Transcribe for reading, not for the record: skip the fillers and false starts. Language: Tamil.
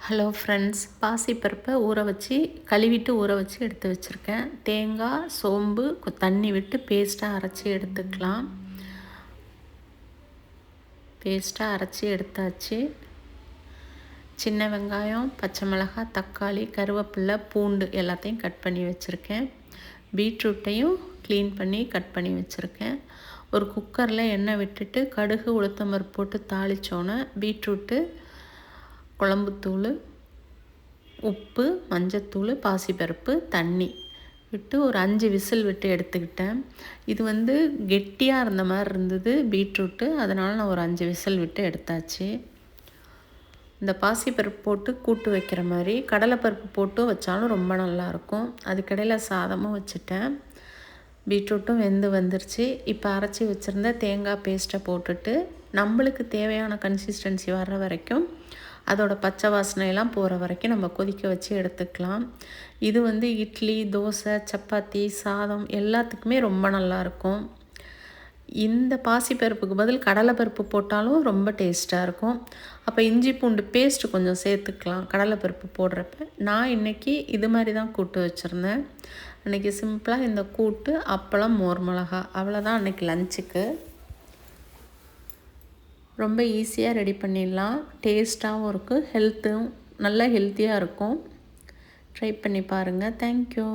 ஹலோ ஃப்ரெண்ட்ஸ், பாசிப்பருப்பை ஊற வச்சு கழுவிட்டு ஊற வச்சு எடுத்து வச்சுருக்கேன். தேங்காய், சோம்பு தண்ணி விட்டு பேஸ்ட்டாக அரைச்சி எடுத்துக்கலாம். பேஸ்ட்டாக அரைச்சி எடுத்தாச்சு. சின்ன வெங்காயம், பச்சை மிளகாய், தக்காளி, கருவேப்பிலை, பூண்டு எல்லாத்தையும் கட் பண்ணி வச்சுருக்கேன். பீட்ரூட்டையும் க்ளீன் பண்ணி கட் பண்ணி வச்சுருக்கேன். ஒரு குக்கரில் எண்ணெய் விட்டுட்டு கடுகு, உளுத்தம்பருப்பு போட்டு தாளித்தோன்னே பீட்ரூட்டு, குழம்புத்தூள், உப்பு, மஞ்சத்தூள், பாசிப்பருப்பு, தண்ணி விட்டு ஒரு 5 விசில் விட்டு எடுத்துக்கிட்டேன். இது கெட்டியாக இருந்த மாதிரி இருந்தது பீட்ரூட்டு, அதனால் நான் ஒரு 5 விசில் விட்டு எடுத்தாச்சு. இந்த பாசிப்பருப்பு போட்டு கூட்டு வைக்கிற மாதிரி கடலைப்பருப்பு போட்டு வச்சாலும் ரொம்ப நல்லாயிருக்கும். அதுக்கடையில் சாதமும் வச்சுட்டேன். பீட்ரூட்டும் வெந்து வந்துருச்சு. இப்போ அரைச்சி வச்சுருந்த தேங்காய் பேஸ்ட்டை போட்டுட்டு நம்மளுக்கு தேவையான கன்சிஸ்டன்சி வர்ற வரைக்கும், அதோட பச்சை வாசனையெல்லாம் போகிற வரைக்கும் நம்ம கொதிக்க வச்சு எடுத்துக்கலாம். இது இட்லி, தோசை, சப்பாத்தி, சாதம் எல்லாத்துக்குமே ரொம்ப நல்லாயிருக்கும். இந்த பாசிப்பருப்புக்கு பதில் கடலைப்பருப்பு போட்டாலும் ரொம்ப டேஸ்ட்டாக இருக்கும். அப்போ இஞ்சி பூண்டு பேஸ்ட்டு கொஞ்சம் சேர்த்துக்கலாம் கடலைப்பருப்பு போடுறப்ப. நான் இன்றைக்கி இது மாதிரி தான் கூட்டு வச்சுருந்தேன். அன்றைக்கி சிம்பிளாக இந்த கூட்டு, அப்பளம், மோர் மிளகா அவ்வளோதான் அன்றைக்கி லஞ்சுக்கு. ரொம்ப ஈஸியாக ரெடி பண்ணிடலாம். டேஸ்ட்டாகவும் இருக்கும், நல்ல ஹெல்த்தியாக இருக்கும். ட்ரை பண்ணி பாருங்கள். தேங்க்யூ.